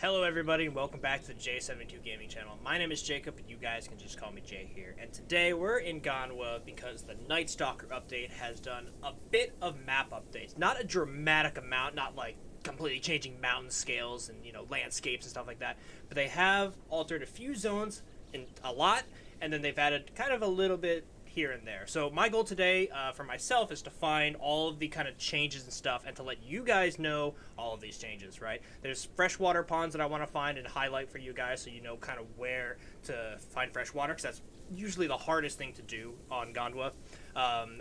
Hello everybody and welcome back to the J72 Gaming channel. My name is Jacob and you guys can just call me Jay here. And today we're in Gondwa because the Nightstalker update has done a bit of map updates. Not a dramatic amount, not like completely changing mountain scales and landscapes and stuff like that. But they have altered a few zones in a lot, and then they've added kind of a little bit here and there. So my goal today for myself is to find all of the kind of changes and stuff and to let you guys know all of these changes, right? There's freshwater ponds that I want to find and highlight for you guys so you know kind of where to find fresh water, because that's usually the hardest thing to do on Gondwa,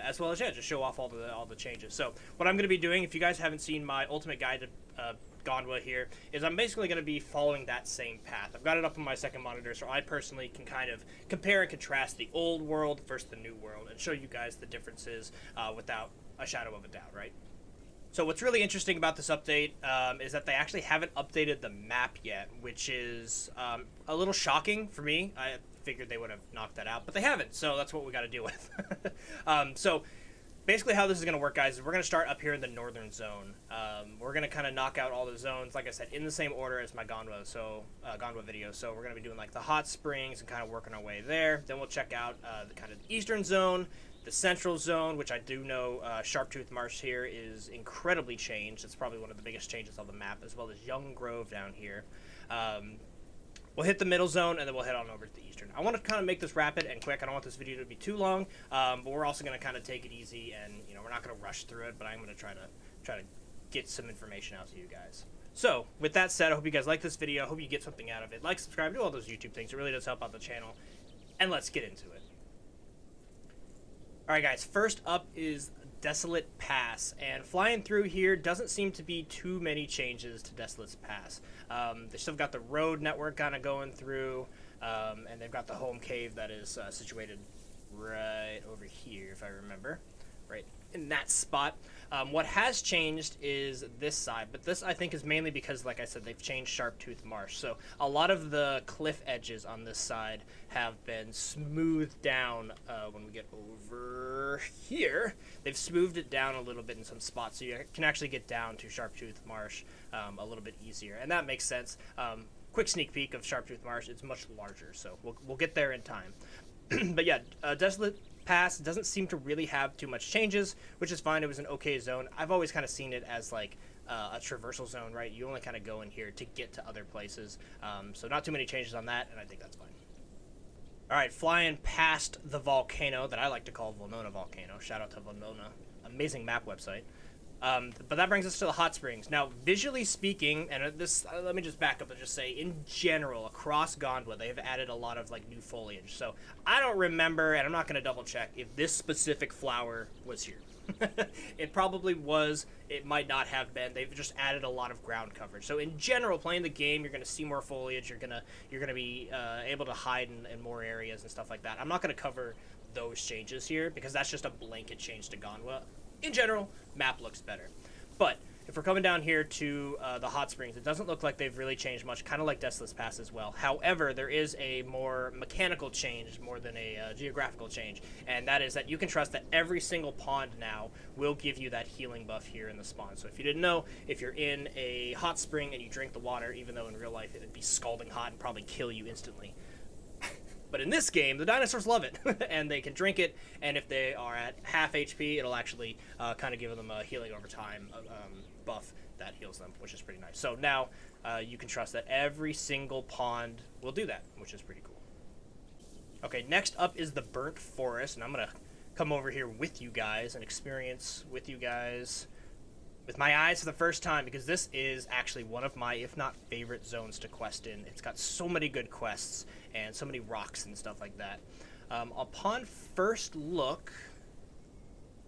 as well as just show off all the changes. So what I'm going to be doing, if you guys haven't seen my ultimate guide to Gondwa here, is I'm basically going to be following that same path. I've got it up on my second monitor, so I personally can kind of compare and contrast the old world versus the new world and show you guys the differences without a shadow of a doubt, right? So what's really interesting about this update is that they actually haven't updated the map yet, which is a little shocking for me. I figured they would have knocked that out, but they haven't, so that's what we got to deal with. So basically how this is going to work, guys, is we're going to start up here in the northern zone. We're going to kind of knock out all the zones, like I said, in the same order as my Gondwa video. So we're going to be doing like the hot springs and kind of working our way there. Then we'll check out the kind of eastern zone, the central zone, which I do know Sharptooth marsh here is incredibly changed. It's probably one of the biggest changes on the map, as well as Young Grove down here. We'll hit the middle zone, and then we'll head on over to the eastern. I want to kind of make this rapid and quick. I don't want this video to be too long, but we're also going to kind of take it easy, and we're not going to rush through it, but I'm going to try to get some information out to you guys. So, with that said, I hope you guys like this video. I hope you get something out of it. Like, subscribe, do all those YouTube things. It really does help out the channel. And let's get into it. Alright guys, first up is Desolate Pass, and flying through here doesn't seem to be too many changes to Desolate's Pass. They still got the road network kind of going through, and they've got the home cave that is situated right over here, if I remember, right in that spot. What has changed is this side, but this I think is mainly because, like I said, they've changed Sharptooth Marsh. So a lot of the cliff edges on this side have been smoothed down. When we get over here, they've smoothed it down a little bit in some spots, so you can actually get down to Sharptooth Marsh a little bit easier, and that makes sense. Quick sneak peek of Sharptooth Marsh, it's much larger, so we'll get there in time. But yeah, Desolate Pass doesn't seem to really have too much changes, which is fine. It was an okay zone. I've always kind of seen it as like a traversal zone, right? You only kind of go in here to get to other places, so not too many changes on that, and I think that's fine. All right, flying past the volcano that I like to call Vonona Volcano. Shout out to Vonona, amazing map website. But that brings us to the hot springs. Now, visually speaking, and this, let me just back up and just say, in general, across Gondwa, they've added a lot of like new foliage. So I don't remember, and I'm not going to double check if this specific flower was here. It probably was. It might not have been. They've just added a lot of ground coverage. So in general, playing the game, you're going to see more foliage. You're gonna be able to hide in more areas and stuff like that. I'm not going to cover those changes here because that's just a blanket change to Gondwa. In general, map looks better. But if we're coming down here to the hot springs, it doesn't look like they've really changed much, kind of like Desolate Pass as well. However, there is a more mechanical change more than a geographical change, and that is that you can trust that every single pond now will give you that healing buff here in the spawn. So if you didn't know, if you're in a hot spring and you drink the water, even though in real life it would be scalding hot and probably kill you instantly, but in this game, the dinosaurs love it, and they can drink it, and if they are at half HP, it'll actually kind of give them a healing over time buff that heals them, which is pretty nice. So now you can trust that every single pond will do that, which is pretty cool. Okay, next up is the Burnt Forest, and I'm going to come over here with you guys and experience with you guys with my eyes for the first time, because this is actually one of my, if not favorite, zones to quest in. It's got so many good quests and so many rocks and stuff like that. Upon first look,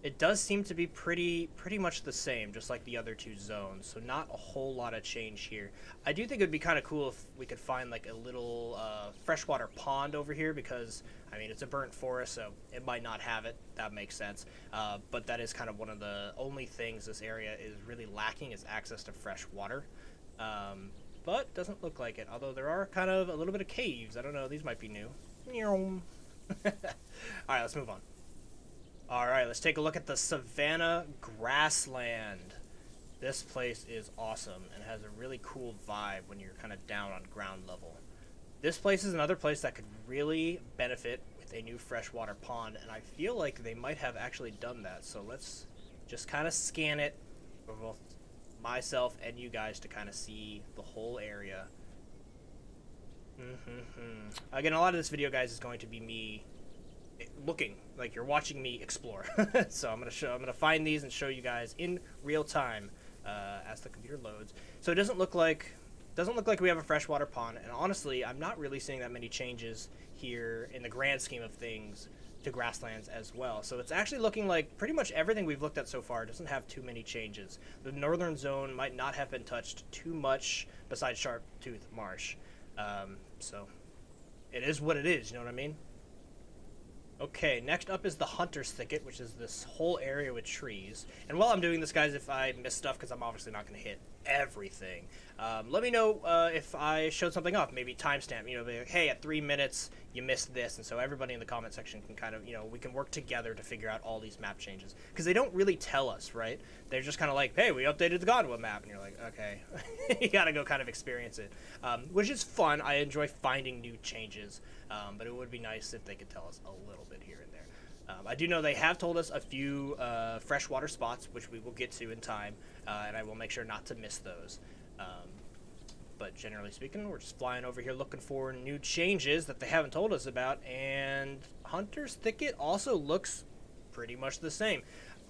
it does seem to be pretty much the same, just like the other two zones, so not a whole lot of change here. I do think it would be kind of cool if we could find like a little freshwater pond over here, because I mean, it's a burnt forest, so it might not have it. That makes sense. But that is kind of one of the only things this area is really lacking, is access to fresh water. But doesn't look like it, although there are kind of a little bit of caves. I don't know, these might be new. Alright, let's move on. Alright, let's take a look at the Savannah grassland. This place is awesome and has a really cool vibe when you're kind of down on ground level. This place is another place that could really benefit with a new freshwater pond, and I feel like they might have actually done that. So let's just kind of scan it for both myself and you guys to kind of see the whole area. Again, a lot of this video, guys, is going to be me looking like you're watching me explore. So I'm gonna find these and show you guys in real time as the computer loads. So it doesn't look like we have a freshwater pond, and honestly, I'm not really seeing that many changes here in the grand scheme of things to grasslands as well. So it's actually looking like pretty much everything we've looked at so far doesn't have too many changes. The northern zone might not have been touched too much besides Sharptooth Marsh. So it is what it is, you know what I mean? Okay, next up is the Hunter's Thicket, which is this whole area with trees. And while I'm doing this, guys, if I miss stuff, because I'm obviously not going to hit everything, let me know if I showed something off, maybe timestamp, you know, be like, hey, at 3 minutes, you missed this. And so everybody in the comment section can kind of, you know, we can work together to figure out all these map changes. Because they don't really tell us, right? They're just kind of like, hey, we updated the Gondwa map. And you're like, okay, you got to go kind of experience it, which is fun. I enjoy finding new changes, but it would be nice if they could tell us a little bit here and there. I do know they have told us a few freshwater spots, which we will get to in time, and I will make sure not to miss those. But generally speaking, we're just flying over here looking for new changes that they haven't told us about, and Hunter's Thicket also looks pretty much the same,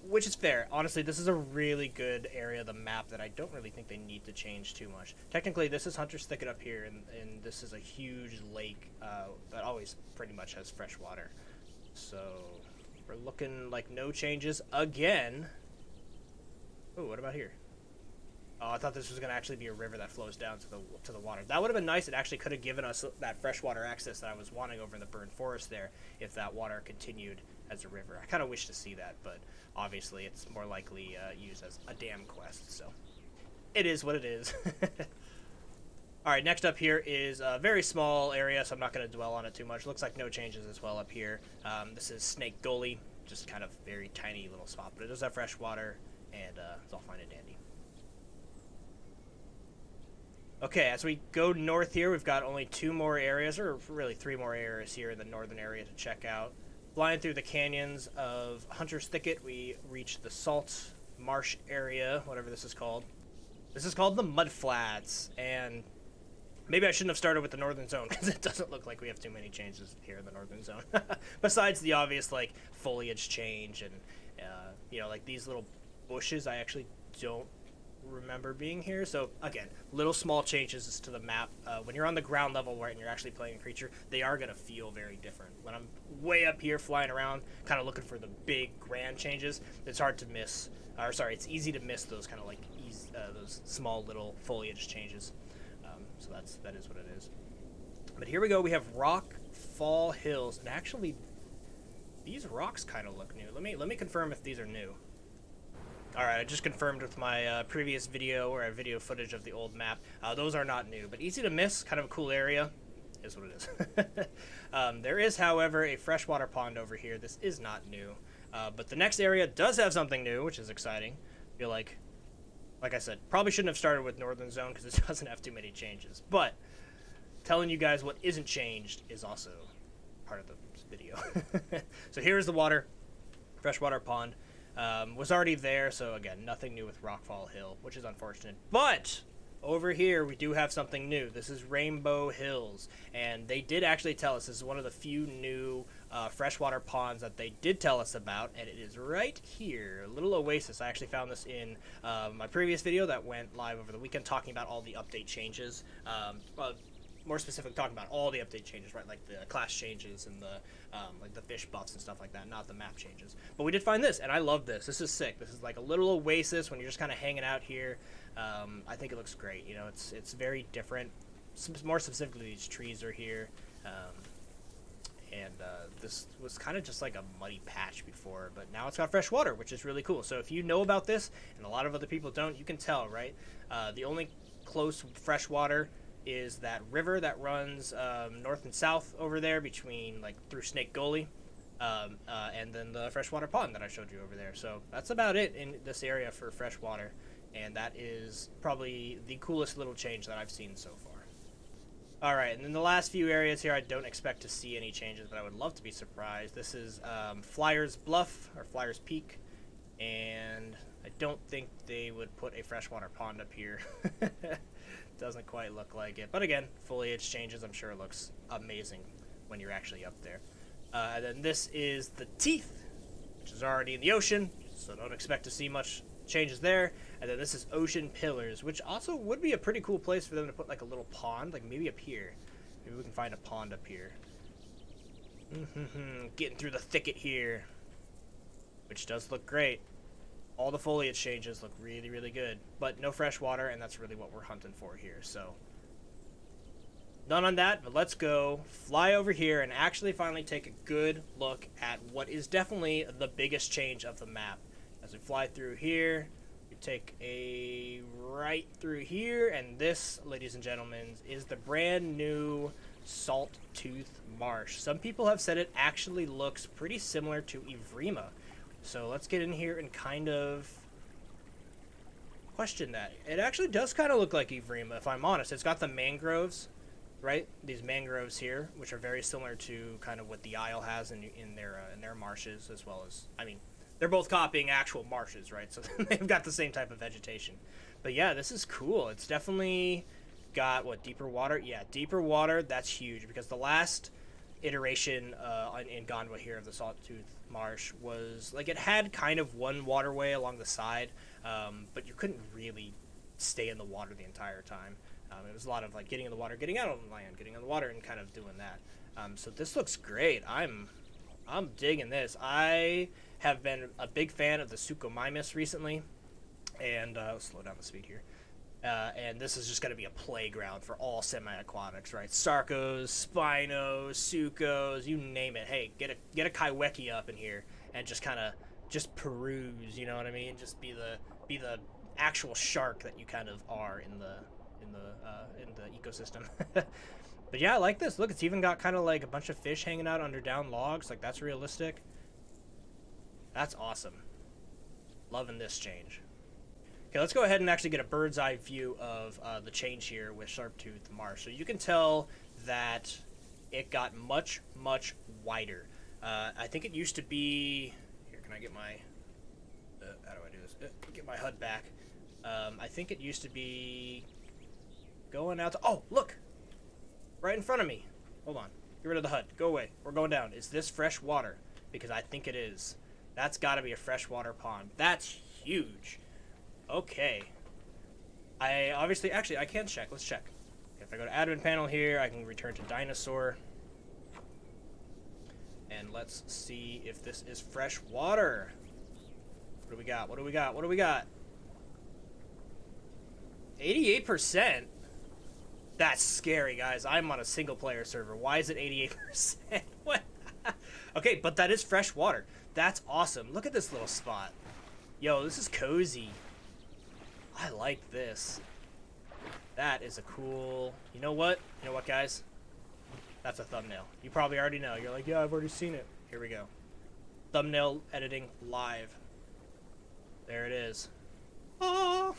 which is fair. Honestly, this is a really good area of the map that I don't really think they need to change too much. Technically, this is Hunter's Thicket up here, and this is a huge lake that always pretty much has fresh water. So we're looking like no changes again. Oh, what about here? Oh, I thought this was going to actually be a river that flows down to the water. That would have been nice. It actually could have given us that freshwater access that I was wanting over in the burned forest there if that water continued as a river. I kind of wish to see that, but obviously it's more likely used as a dam quest, so it is what it is. All right, next up here is a very small area, so I'm not going to dwell on it too much. Looks like no changes as well up here. This is Snake Gully, just kind of very tiny little spot, but it does have fresh water, and it's all fine and dandy. Okay, as we go north here, we've got only 2 more areas, or really 3 more areas here in the northern area to check out. Flying through the canyons of Hunter's Thicket, we reach the Salt Marsh area, whatever this is called. This is called the Mud Flats, and maybe I shouldn't have started with the northern zone, because it doesn't look like we have too many changes here in the northern zone. Besides the obvious, like, foliage change and, you know, like these little bushes I actually don't remember being here. So again, little small changes to the map. When you're on the ground level and you're actually playing a creature, they are going to feel very different. When I'm way up here flying around kind of looking for the big grand changes, it's hard to miss, or sorry, it's easy to miss those kind of like those small little foliage changes. So that is what it is. But here we go, we have Rockfall Hills, and actually these rocks kind of look new. Let me confirm if these are new. Alright, I just confirmed with my previous video, or video footage of the old map. Those are not new, but easy to miss, kind of a cool area, is what it is. There is, however, a freshwater pond over here. This is not new, but the next area does have something new, which is exciting. I feel like I said, probably shouldn't have started with Northern Zone because it doesn't have too many changes, but telling you guys what isn't changed is also part of the video. So here's the water, freshwater pond. Was already there, so again, nothing new with Rockfall Hill, which is unfortunate. But over here, we do have something new. This is Rainbow Hills, and they did actually tell us this is one of the few new freshwater ponds that they did tell us about, and it is right here, a little oasis. I actually found this in my previous video that went live over the weekend, talking about all the update changes. More specifically talking about all the update changes, right? Like the class changes and the like the fish buffs and stuff like that, not the map changes. But we did find this, and I love this. This is sick. This is like a little oasis when you're just kind of hanging out here. I think it looks great. You know, it's very different. More specifically, these trees are here, and this was kind of just like a muddy patch before, but now it's got fresh water, which is really cool. So if you know about this, and a lot of other people don't, you can tell, right? The only close fresh water is that river that runs north and south over there between, like, through Snake Gully, and then the freshwater pond that I showed you over there. So that's about it in this area for fresh water. and that is probably the coolest little change that I've seen so far. Alright, and then the last few areas here, I don't expect to see any changes, but I would love to be surprised. This is Flyer's Bluff, or Flyer's Peak, and I don't think they would put a freshwater pond up here. Doesn't quite look like it. But again, foliage changes. I'm sure it looks amazing when you're actually up there. And then this is the Teeth, which is already in the ocean, so don't expect to see much changes there. And then this is Ocean Pillars, which also would be a pretty cool place for them to put like a little pond, like maybe up here. Maybe we can find a pond up here. Getting through the thicket here, which does look great. All the foliage changes look really, really good, but no fresh water, and that's really what we're hunting for here. So, done on that, but let's go fly over here and actually finally take a good look at what is definitely the biggest change of the map. As we fly through here, we take a right through here, and this, ladies and gentlemen, is the brand new Sharptooth marsh. Some people have said it actually looks pretty similar to Evrima. So let's get in here and kind of question that. It actually does kind of look like Evrima, if I'm honest. It's got the mangroves, right? These mangroves here, which are very similar to kind of what the Isle has in their marshes, as well as, I mean, they're both copying actual marshes, right? So they've got the same type of vegetation. But yeah, this is cool. It's definitely got, what, deeper water? Yeah, deeper water. That's huge, because the last iteration in Gondwa here of the Sharptooth marsh was like it had kind of one waterway along the side, but you couldn't really stay in the water the entire time. It was a lot of like getting in the water, getting out on land, getting in the water, and kind of doing that. So this looks great. I'm digging this. I have been a big fan of the Suchomimus recently, and slow down the speed here. And this is just going to be a playground for all semi-aquatics, right? Sarcos, Spinos, Sucos, you name it. Hey, get a Kaiweki up in here and just kind of peruse, you know what I mean? Just be the actual shark that you kind of are in the ecosystem. But yeah, I like this. Look, it's even got kind of like a bunch of fish hanging out under down logs. Like, that's realistic. That's awesome. Loving this change. Okay, let's go ahead and actually get a bird's eye view of the change here with Sharptooth Marsh. So you can tell that it got much, much wider. I think it used to be... Here, can I get my... how do I do this? Get my HUD back. I think it used to be going out to... Oh, look! Right in front of me. Hold on. Get rid of the HUD. Go away. We're going down. Is this fresh water? Because I think it is. That's got to be a freshwater pond. That's huge. Okay. I obviously... Actually, I can check. Let's check. If I go to admin panel here, I can return to dinosaur. And let's see if this is fresh water. What do we got? What do we got? What do we got? 88%? That's scary, guys. I'm on a single-player server. Why is it 88%? What? Okay, but that is fresh water. That's awesome. Look at this little spot. Yo, this is cozy. I like this. That is a cool... You know what? You know what, guys? That's a thumbnail. You probably already know. You're like, yeah, I've already seen it. Here we go. Thumbnail editing live. There it is. Oh!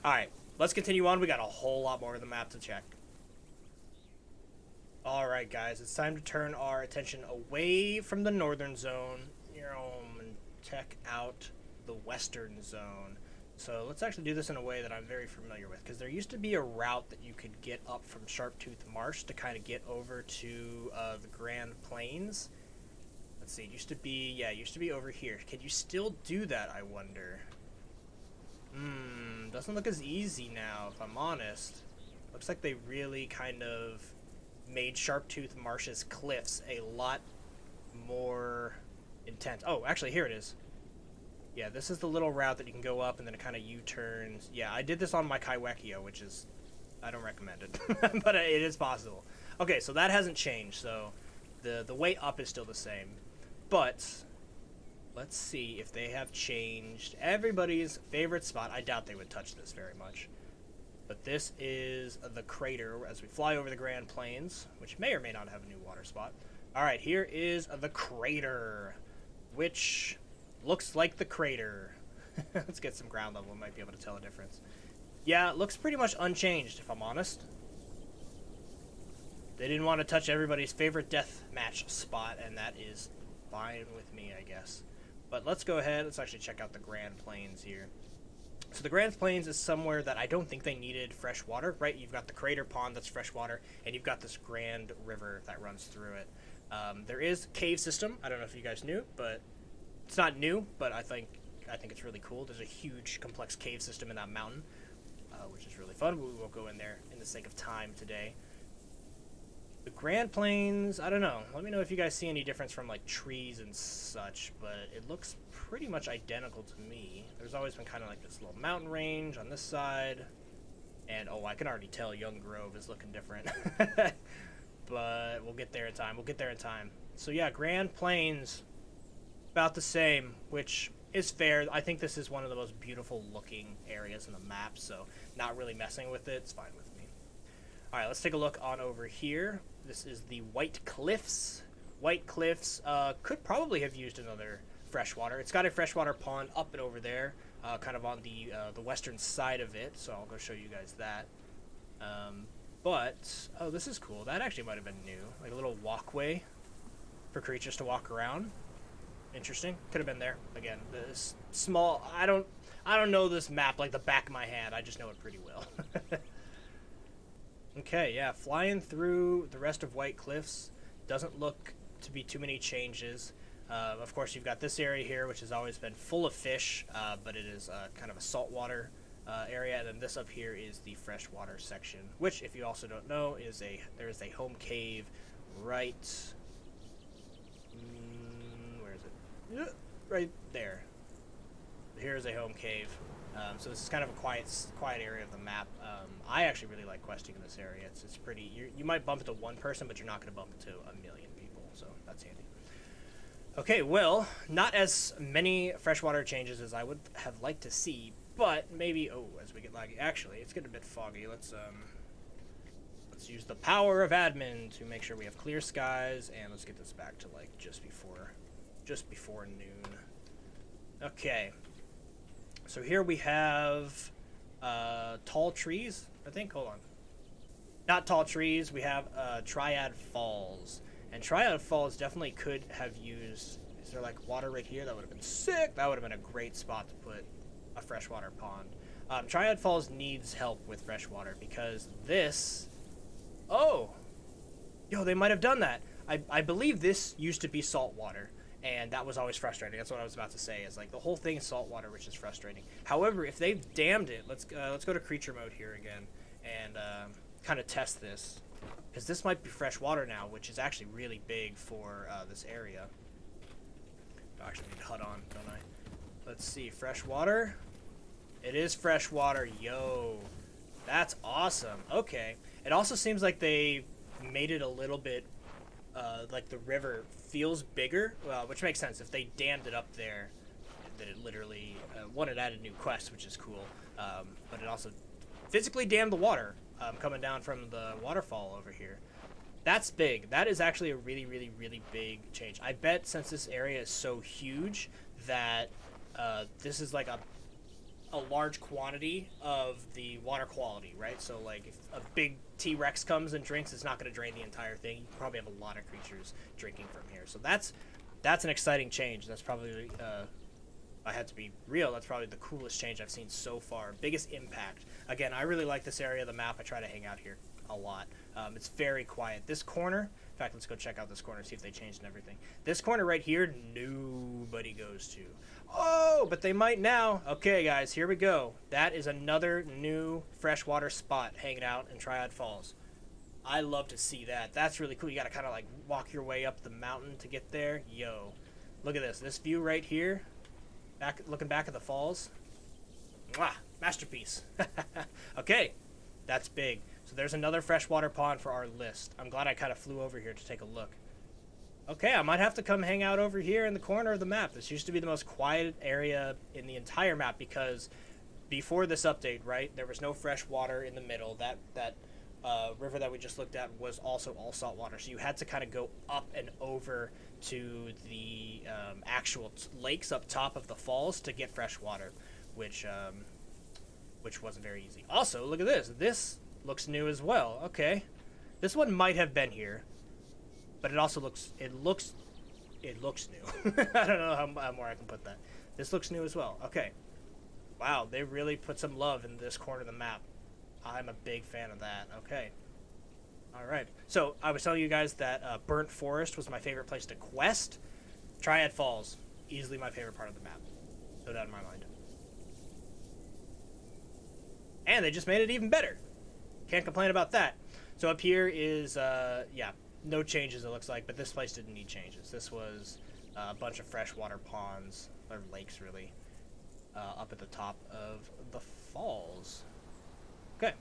Alright, let's continue on. We got a whole lot more of the map to check. Alright, guys. It's time to turn our attention away from the northern zone and check out the western zone. So let's actually do this in a way that I'm very familiar with, because there used to be a route that you could get up from Sharptooth Marsh to kind of get over to the Grand Plains. Let's see, it used to be over here. Can you still do that, I wonder? Doesn't look as easy now, if I'm honest. Looks like they really kind of made Sharptooth Marsh's cliffs a lot more intense. Oh, actually, here it is. Yeah, this is the little route that you can go up and then it kind of U-turns. Yeah, I did this on my Kaiwekio, which is... I don't recommend it, but it is possible. Okay, so that hasn't changed, so the way up is still the same. But let's see if they have changed everybody's favorite spot. I doubt they would touch this very much. But this is the crater as we fly over the Grand Plains, which may or may not have a new water spot. All right, here is the crater, which... looks like the crater. Let's get some ground level. We might be able to tell a difference. Yeah, it looks pretty much unchanged, if I'm honest. They didn't want to touch everybody's favorite death match spot, and that is fine with me, I guess. But let's go ahead. Let's actually check out the Grand Plains here. So the Grand Plains is somewhere that I don't think they needed fresh water, right? You've got the Crater Pond that's fresh water, and you've got this Grand River that runs through it. There is cave system. I don't know if you guys knew, but it's not new, but I think it's really cool. There's a huge, complex cave system in that mountain, which is really fun. We won't go in there in the sake of time today. The Grand Plains, I don't know. Let me know if you guys see any difference from like trees and such, but it looks pretty much identical to me. There's always been kind of like this little mountain range on this side. And, oh, I can already tell Young Grove is looking different. But we'll get there in time. So, yeah, Grand Plains, about the same, which is fair. I think this is one of the most beautiful looking areas in the map, so not really messing with it. It's fine with me. All right, let's take a look on over here. This is the White Cliffs. White Cliffs could probably have used another freshwater. It's got a freshwater pond up and over there, kind of on the western side of it, so I'll go show you guys that. But, oh, this is cool. That actually might have been new. Like a little walkway for creatures to walk around. Interesting. Could have been there. Again, this small, I don't know this map like the back of my hand. I just know it pretty well. Okay, yeah, flying through the rest of White Cliffs doesn't look to be too many changes. Of course, you've got this area here, which has always been full of fish, but it is kind of a saltwater area, and then this up here is the freshwater section, which, if you also don't know, there is a home cave right. Where is it? Right there. Here is a home cave. So this is kind of a quiet area of the map. I actually really like questing in this area. It's pretty. You might bump into one person, but you're not going to bump into a million people. So that's handy. Okay, well, not as many freshwater changes as I would have liked to see, but maybe. Oh, as we get laggy. Actually, it's getting a bit foggy. Let's use the power of admin to make sure we have clear skies, and let's get this back to like just before noon. Okay. So here we have tall trees, I think. Hold on. Not tall trees. We have Triad Falls. And Triad Falls definitely could have used... Is there like water right here? That would have been sick. That would have been a great spot to put a freshwater pond. Triad Falls needs help with freshwater because this... Oh! Yo, they might have done that. I believe this used to be salt water. And that was always frustrating. That's what I was about to say. Is like the whole thing is saltwater, which is frustrating. However, if they've dammed it, let's go to creature mode here again and kind of test this, because this might be fresh water now, which is actually really big for this area. I actually need HUD on, don't I? Let's see, fresh water. It is fresh water, yo. That's awesome. Okay. It also seems like they made it a little bit. Like the river feels bigger, which makes sense. If they dammed it up there, that it literally, one, it added new quests, which is cool, but it also physically dammed the water coming down from the waterfall over here. That's big. That is actually a really, really, really big change. I bet since this area is so huge that this is like a large quantity of the water quality, right? So like if a big T-Rex comes and drinks, it's not going to drain the entire thing. You probably have a lot of creatures drinking from here. So that's an exciting change. That's probably, I had to be real, that's probably the coolest change I've seen so far. Biggest impact. Again, I really like this area of the map. I try to hang out here a lot. It's very quiet. This corner, in fact, let's go check out this corner, see if they changed and everything. This corner right here, nobody goes to. Oh, but they might now. Okay, guys, here we go. That is another new freshwater spot hanging out in Triad Falls. I love to see that. That's really cool. You got to kind of like walk your way up the mountain to get there. Yo, look at this. This view right here, looking back at the falls. Mwah, masterpiece. Okay, that's big. So there's another freshwater pond for our list. I'm glad I kind of flew over here to take a look. Okay, I might have to come hang out over here in the corner of the map. This used to be the most quiet area in the entire map because before this update, right, there was no fresh water in the middle. That river that we just looked at was also all salt water. So you had to kind of go up and over to the actual lakes up top of the falls to get fresh water. which wasn't very easy. Also, look at this. This looks new as well. Okay, this one might have been here, but it also looks new. I don't know how more I can put that. This looks new as well. Okay. Wow, they really put some love in this corner of the map. I'm a big fan of that. Okay. All right. So I was telling you guys that Burnt Forest was my favorite place to quest. Triad Falls, easily my favorite part of the map. No doubt in my mind. And they just made it even better. Can't complain about that. So up here is, yeah, no changes it looks like, but this place didn't need changes. This was a bunch of freshwater ponds, or lakes really, up at the top of the falls. Okay,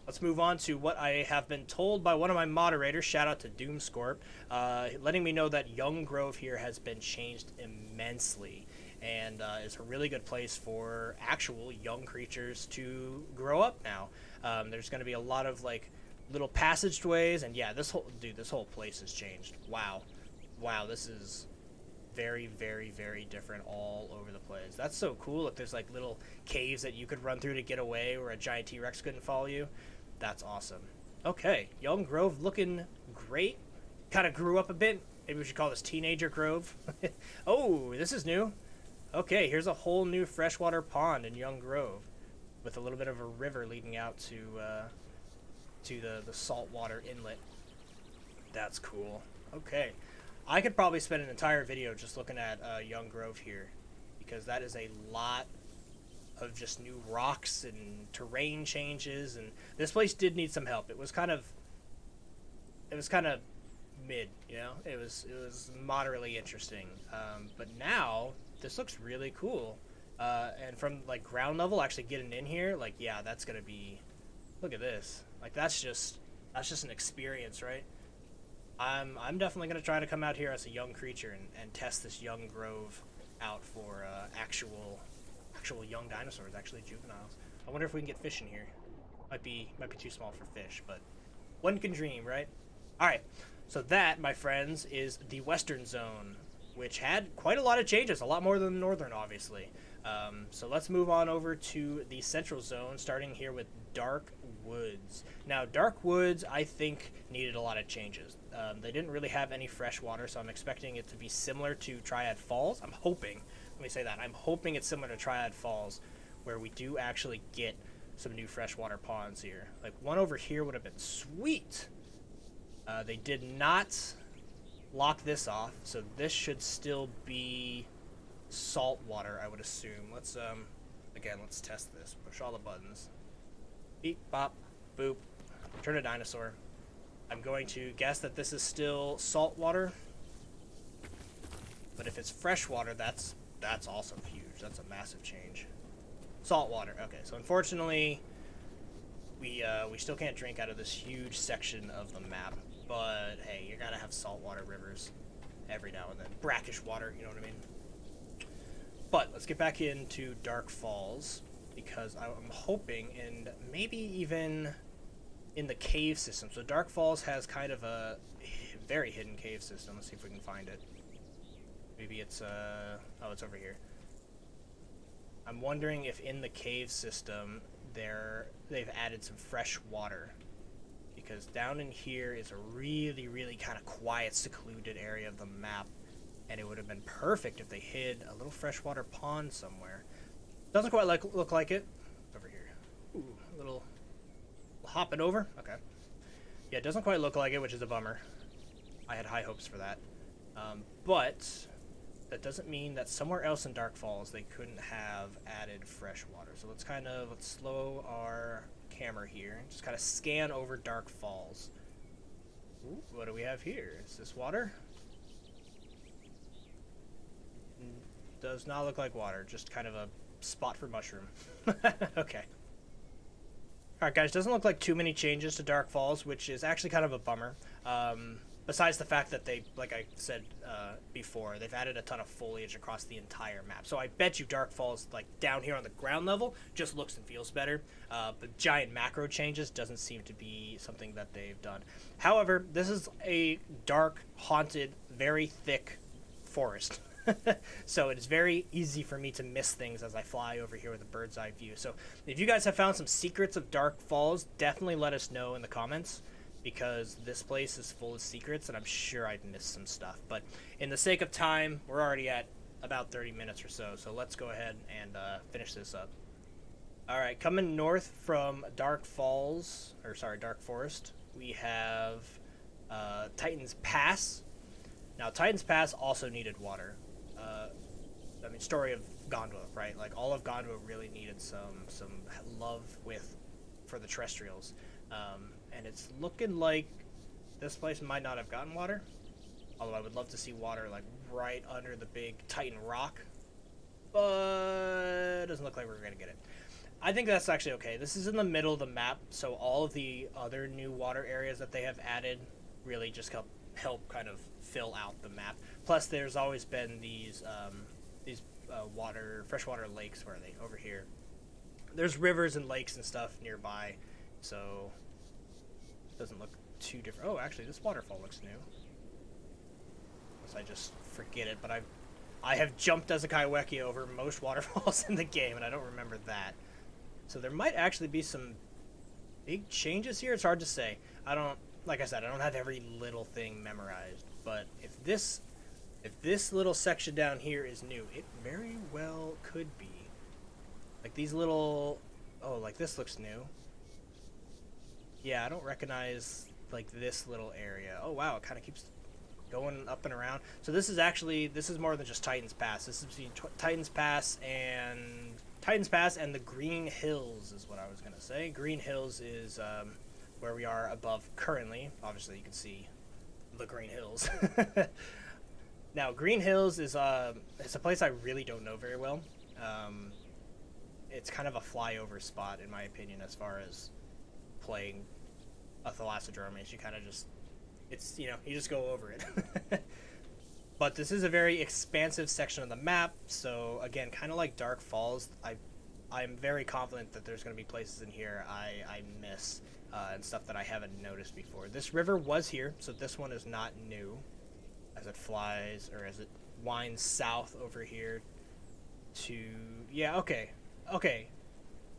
let's move on to what I have been told by one of my moderators, shout out to Doomscorp, letting me know that Young Grove here has been changed immensely, and is a really good place for actual young creatures to grow up now. There's going to be a lot of like little passageways, and yeah, this whole place has changed. Wow, this is very, very, very different all over the place. That's so cool. If there's like little caves that you could run through to get away where a giant T-Rex couldn't follow you, that's awesome. Okay, Young Grove looking great. Kind of grew up a bit. Maybe we should call this Teenager Grove. Oh, this is new. Okay, here's a whole new freshwater pond in Young Grove with a little bit of a river leading out to the saltwater inlet. That's cool. Okay. I could probably spend an entire video just looking at Young Grove here, because that is a lot of just new rocks and terrain changes, and this place did need some help. It was kind of mid, you know. It was moderately interesting, but now this looks really cool. And from like ground level, actually getting in here, like yeah, that's gonna be. Look at this. Like that's just an experience, right? I'm definitely going to try to come out here as a young creature and test this Young Grove out for actual young dinosaurs, actually juveniles. I wonder if we can get fish in here. Might be too small for fish, but one can dream, right? All right, so that, my friends, is the Western Zone, which had quite a lot of changes, a lot more than the Northern, obviously. So let's move on over to the Central Zone, starting here with Dark Woods. Now, Dark Woods, I think, needed a lot of changes. They didn't really have any fresh water, so I'm expecting it to be similar to Triad Falls. I'm hoping, let me say that, I'm hoping it's similar to Triad Falls, where we do actually get some new freshwater ponds here. Like, one over here would have been sweet. They did not lock this off, so this should still be salt water, I would assume. Let's, again, let's test this. Push all the buttons. Beep, bop, boop. Turn to dinosaur. I'm going to guess that this is still salt water. But if it's fresh water, that's also huge. That's a massive change. Salt water. Okay, so unfortunately, we still can't drink out of this huge section of the map. But hey, you gotta have saltwater rivers every now and then. Brackish water, you know what I mean? But let's get back into Dark Falls, because I'm hoping, and maybe even in the cave system. So Dark Falls has kind of a very hidden cave system. Let's see if we can find it. Maybe it's oh, it's over here. I'm wondering if in the cave system they've added some fresh water, because down in here is a really, really kind of quiet, secluded area of the map, and it would have been perfect if they hid a little freshwater pond somewhere. Doesn't quite look like it. Over here. Ooh, a little hopping over. Okay. Yeah, it doesn't quite look like it, which is a bummer. I had high hopes for that. But that doesn't mean that somewhere else in Dark Falls they couldn't have added fresh water. So let's slow our camera here and just kind of scan over Dark Falls. Ooh, what do we have here? Is this water? Does not look like water, just kind of a spot for mushroom. Okay. Alright guys, doesn't look like too many changes to Dark Falls, which is actually kind of a bummer. Besides the fact that they, like I said before, they've added a ton of foliage across the entire map. So I bet you Dark Falls, like down here on the ground level, just looks and feels better. But giant macro changes doesn't seem to be something that they've done. However, this is a dark, haunted, very thick forest. So it's very easy for me to miss things as I fly over here with a bird's eye view. So if you guys have found some secrets of Dark Falls, definitely let us know in the comments, because this place is full of secrets and I'm sure I've missed some stuff. But in the sake of time, we're already at about 30 minutes or so, so let's go ahead and finish this up. All right, coming north from Dark Forest, we have Titan's Pass. Now, Titan's Pass also needed water. I mean, story of Gondwa, right? Like, all of Gondwa really needed some love for the terrestrials. And it's looking like this place might not have gotten water. Although I would love to see water, like, right under the big Titan rock. But it doesn't look like we're going to get it. I think that's actually okay. This is in the middle of the map, so all of the other new water areas that they have added really just help kind of fill out the map. Plus, there's always been these freshwater lakes. Where are they? Over here. There's rivers and lakes and stuff nearby, so it doesn't look too different. Oh, actually, this waterfall looks new. Unless I just forget it, but I have jumped as a Kaiweki over most waterfalls in the game, and I don't remember that. So there might actually be some big changes here. It's hard to say. Like I said, I don't have every little thing memorized. But if this little section down here is new, it very well could be. Like these little, like this looks new. Yeah, I don't recognize like this little area. Oh wow, it kind of keeps going up and around. So this is more than just Titan's Pass. This is between Titan's Pass and the Green Hills is what I was going to say. Green Hills is where we are above currently. Obviously, you can see the Green Hills. Now, Green Hills is it's a place I really don't know very well. It's kind of a flyover spot, in my opinion, as far as playing a Thalassodromeus. You kind of just... you just go over it. But this is a very expansive section of the map, so again, kind of like Dark Falls, I'm very confident that there's going to be places in here I miss and stuff that I haven't noticed before. This river was here, so this one is not new as it flies, or as it winds south over here to... Yeah, okay.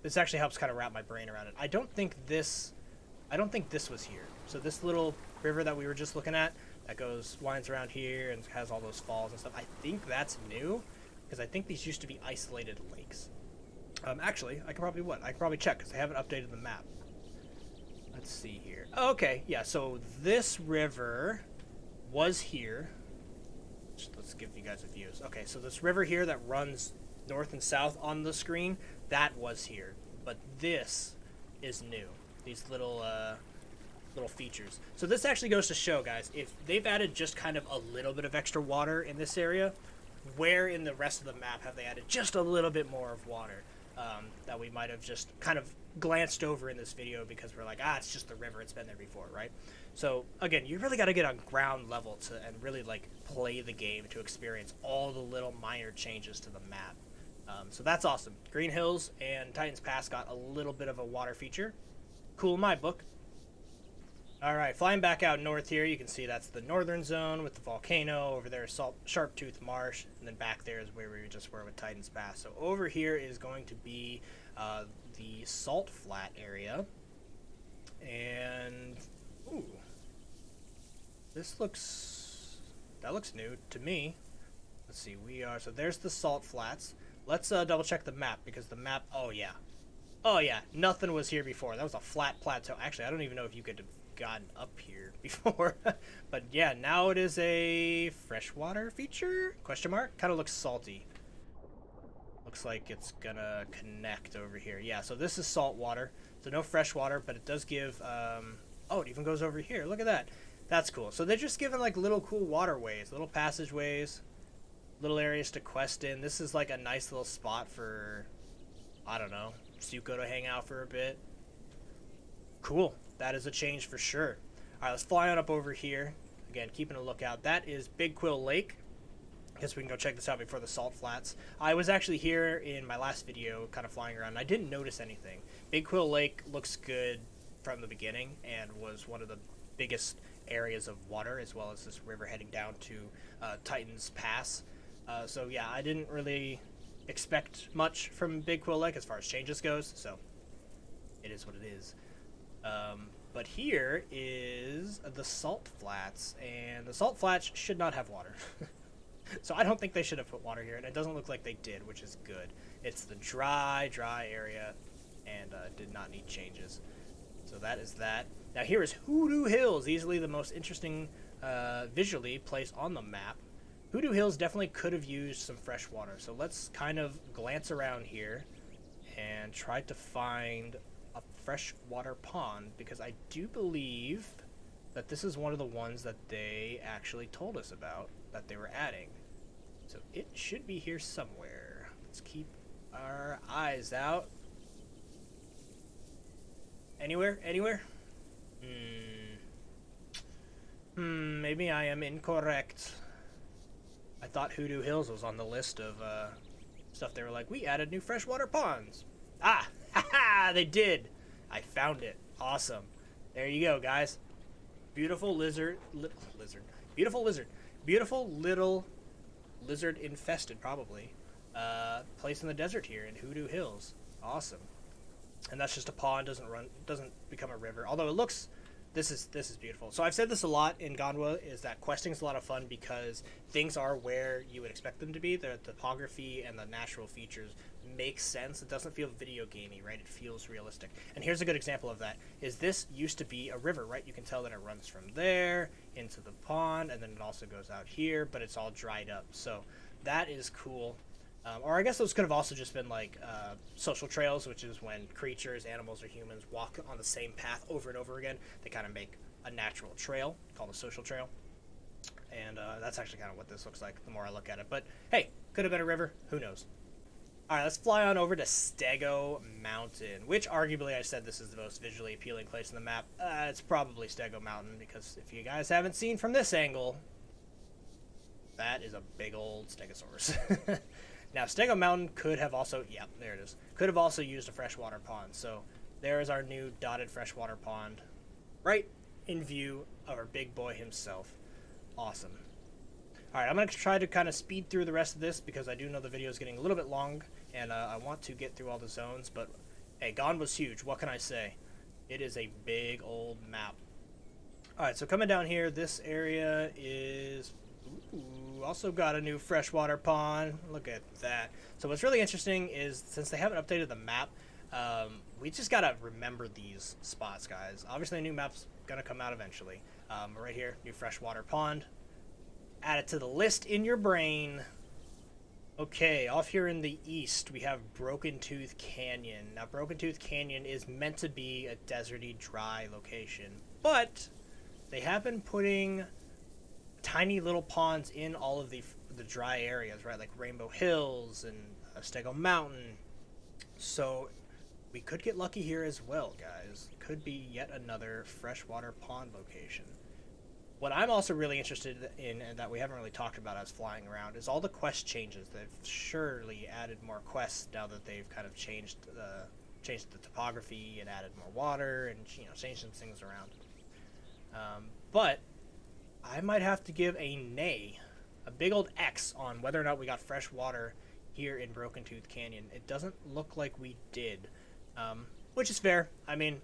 This actually helps kind of wrap my brain around it. I don't think this was here. So this little river that we were just looking at, that winds around here and has all those falls and stuff, I think that's new, because I think these used to be isolated lakes. Actually, I can probably check, because I haven't updated the map. Let's see here. Okay, yeah, so this river was here. Let's give you guys a view. Okay, so this river here that runs north and south on the screen, that was here. But this is new. These little features. So this actually goes to show, guys, if they've added just kind of a little bit of extra water in this area, where in the rest of the map have they added just a little bit more of water that we might have just kind of glanced over in this video because we're like, it's just the river, it's been there before, right? So again, you really got to get on ground level and really like play the game to experience all the little minor changes to the map. So that's awesome. Green Hills and Titan's Pass got a little bit of a water feature. Cool in my book. Alright, flying back out north here, you can see that's the northern zone with the volcano. Over there is Sharptooth Marsh, and then back there is where we just were with Titan's Pass. So over here is going to be the Salt Flat area. And, ooh, that looks new to me. Let's see, so there's the Salt Flats. Let's double check the map, because the map, oh yeah, nothing was here before. That was a flat plateau. Actually, I don't even know if you could have gotten up here before. But yeah, now it is a freshwater feature? Question mark? Kind of looks salty. Looks like it's gonna connect over here. Yeah, so this is salt water. So no fresh water, but it does give, it even goes over here. Look at that. That's cool. So they're just giving like little cool waterways, little passageways, little areas to quest in. This is like a nice little spot for, I don't know, Zuko to hang out for a bit. Cool. That is a change for sure. Alright, let's fly on up over here. Again, keeping a lookout. That is Big Quill Lake. I guess we can go check this out before the Salt Flats. I was actually here in my last video, kind of flying around, and I didn't notice anything. Big Quill Lake looks good from the beginning, and was one of the biggest areas of water, as well as this river heading down to Titan's Pass. So yeah, I didn't really expect much from Big Quill Lake as far as changes goes, so it is what it is. But here is the salt flats, and the salt flats should not have water. So I don't think they should have put water here, and it doesn't look like they did, which is good. It's the dry area, and did not need changes. So that is that. Now here is Hoodoo Hills, easily the most interesting visually place on the map. Hoodoo Hills definitely could have used some fresh water, so let's kind of glance around here and try to find a freshwater pond, because I do believe that this is one of the ones that they actually told us about that they were adding. So it should be here somewhere. Let's keep our eyes out. Anywhere? Maybe I am incorrect. I thought Hoodoo Hills was on the list of stuff they were like, we added new freshwater ponds. Ah, haha, they did. I found it. Awesome. There you go, guys. Beautiful Beautiful little lizard infested, probably, place in the desert here in Hoodoo Hills. Awesome. And that's just a pond, doesn't become a river. Although it looks, this is beautiful. So I've said this a lot in Gondwa, is that questing is a lot of fun because things are where you would expect them to be. The topography and the natural features make sense. It doesn't feel video gamey, right? It feels realistic. And here's a good example of that. Is this used to be a river, right? You can tell that it runs from there into the pond, and then it also goes out here, but it's all dried up. So that is cool. Or I guess those could have also just been like social trails, which is when creatures, animals, or humans walk on the same path over and over again. They kind of make a natural trail called a social trail. And that's actually kind of what this looks like the more I look at it. But hey, could have been a river. Who knows? All right, let's fly on over to Stego Mountain, which arguably I said this is the most visually appealing place on the map. It's probably Stego Mountain, because if you guys haven't seen from this angle, that is a big old Stegosaurus. Now, Stego Mountain could have also, yeah, there it is, could have also used a freshwater pond. So there is our new dotted freshwater pond right in view of our big boy himself. Awesome. All right, I'm going to try to kind of speed through the rest of this because I do know the video is getting a little bit long, and I want to get through all the zones. But, hey, Gondwa's huge. What can I say? It is a big old map. All right, so coming down here, this area is... Ooh, also got a new freshwater pond. Look at that. So what's really interesting is, since they haven't updated the map, we just gotta remember these spots, guys. Obviously a new map's gonna come out eventually. Right here, new freshwater pond. Add it to the list in your brain. Okay, off here in the east, we have Broken Tooth Canyon. Now, Broken Tooth Canyon is meant to be a deserty, dry location, but they have been putting tiny little ponds in all of the dry areas, right? Like Rainbow Hills and Stego Mountain. So we could get lucky here as well, guys. Could be yet another freshwater pond location. What I'm also really interested in, and that we haven't really talked about as flying around, is all the quest changes. They've surely added more quests now that they've kind of changed the topography and added more water and, you know, changed some things around. But I might have to give a nay, a big old X, on whether or not we got fresh water here in Broken Tooth Canyon. It doesn't look like we did, which is fair. I mean,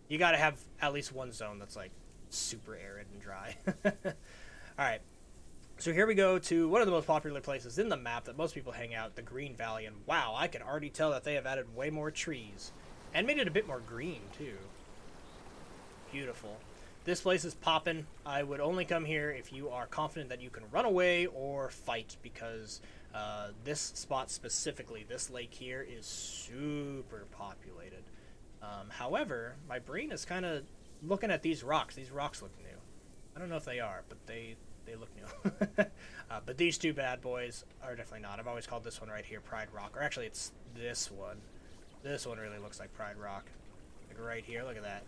you got to have at least one zone that's like super arid and dry. All right, so here we go to one of the most popular places in the map that most people hang out, the Green Valley. And wow, I can already tell that they have added way more trees and made it a bit more green too. Beautiful. This place is poppin'. I would only come here if you are confident that you can run away or fight, because this spot specifically, this lake here, is super populated. However, my brain is kind of looking at these rocks. These rocks look new. I don't know if they are, but they look new. But these two bad boys are definitely not. I've always called this one right here Pride Rock. Or actually, it's this one. This one really looks like Pride Rock. Like right here, look at that.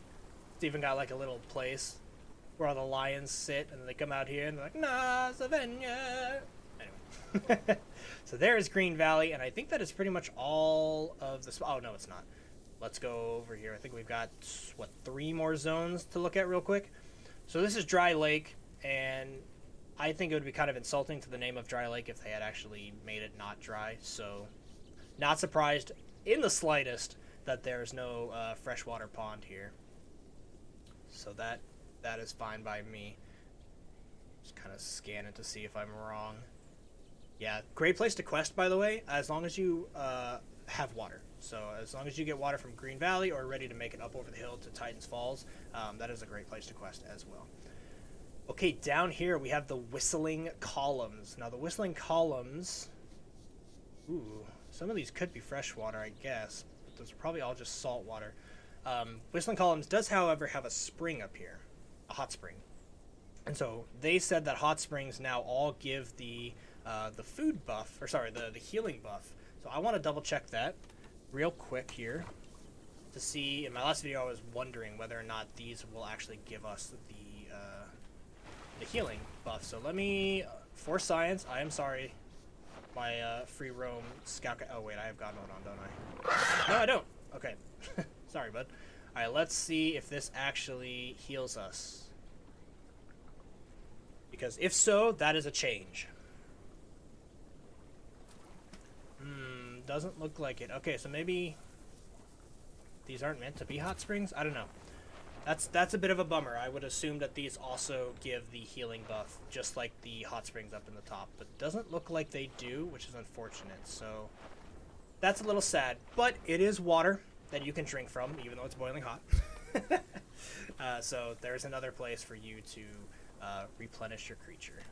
It's even got like a little place where all the lions sit, and they come out here and they're like, nah, Savannah. Anyway. So there is Green Valley, and I think that is pretty much all of the... Oh, no, it's not. Let's go over here. I think we've got, what, 3 more zones to look at real quick. So this is Dry Lake, and I think it would be kind of insulting to the name of Dry Lake if they had actually made it not dry. So, not surprised in the slightest that there's no freshwater pond here. So that is fine by me. Just kind of scan it to see if I'm wrong. Yeah, great place to quest, by the way, as long as you have water. So as long as you get water from Green Valley or ready to make it up over the hill to Titan's Falls, that is a great place to quest as well. Okay, down here we have the Whistling Columns. Now the Whistling Columns, ooh, some of these could be freshwater, I guess. But those are probably all just salt water. Whistling Columns does, however, have a spring up here, a hot spring. And so they said that hot springs now all give the food buff, or sorry, the healing buff. So I want to double check that real quick here to see. In my last video, I was wondering whether or not these will actually give us the healing buff. So let me, for science, I am sorry, my free roam scout. Oh wait, I have Gondwa on, don't I? No, I don't. Okay, sorry, bud. All right, let's see if this actually heals us. Because if so, that is a change. Doesn't look like it. Okay, so maybe these aren't meant to be hot springs? I don't know. That's a bit of a bummer. I would assume that these also give the healing buff, just like the hot springs up in the top. But doesn't look like they do, which is unfortunate. So that's a little sad. But it is water that you can drink from, even though it's boiling hot. So there's another place for you to replenish your creature.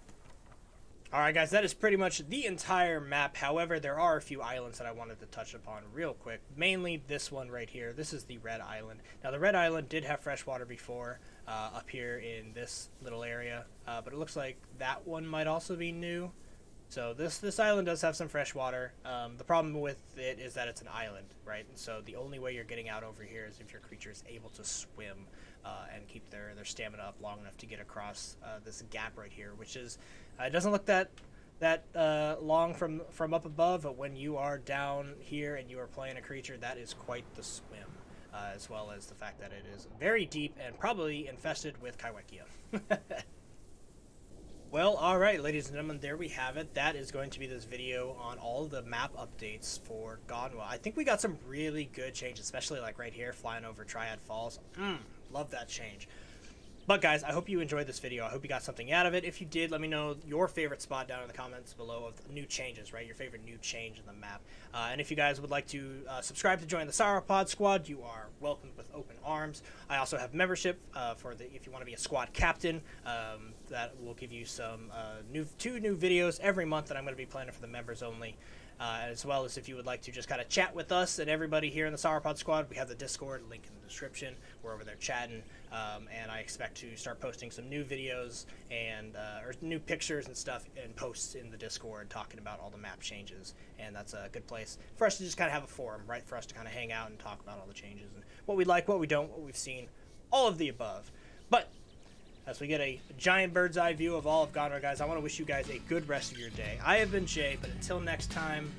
Alright guys, that is pretty much the entire map. However, there are a few islands that I wanted to touch upon real quick. Mainly this one right here. This is the Red Island. Now the Red Island did have freshwater before up here in this little area. But it looks like that one might also be new. So this island does have some freshwater. The problem with it is that it's an island, right? And so the only way you're getting out over here is if your creature is able to swim and keep their stamina up long enough to get across this gap right here, which is it doesn't look that long from up above, but when you are down here and you are playing a creature, that is quite the swim, as well as the fact that it is very deep and probably infested with Kaiwekia. Well, alright, ladies and gentlemen, there we have it. That is going to be this video on all of the map updates for Gondwa. I think we got some really good changes, especially like right here, flying over Triad Falls. Love that change. But guys, I hope you enjoyed this video. I hope you got something out of it. If you did, let me know your favorite spot down in the comments below of the new changes, right? Your favorite new change in the map. And if you guys would like to subscribe to join the Sauropod squad, you are welcomed with open arms. I also have membership if you want to be a squad captain. That will give you some two new videos every month that I'm going to be planning for the members only. As well as if you would like to just kind of chat with us and everybody here in the Sauropod squad, we have the Discord link in the description. We're over there chatting, and I expect to start posting some new videos and or new pictures and stuff and posts in the Discord talking about all the map changes. And that's a good place for us to just kind of have a forum, right? For us to kind of hang out and talk about all the changes and what we like, what we don't, what we've seen, all of the above. But as we get a giant bird's eye view of all of Gondwa, guys, I want to wish you guys a good rest of your day. I have been Jay, but until next time,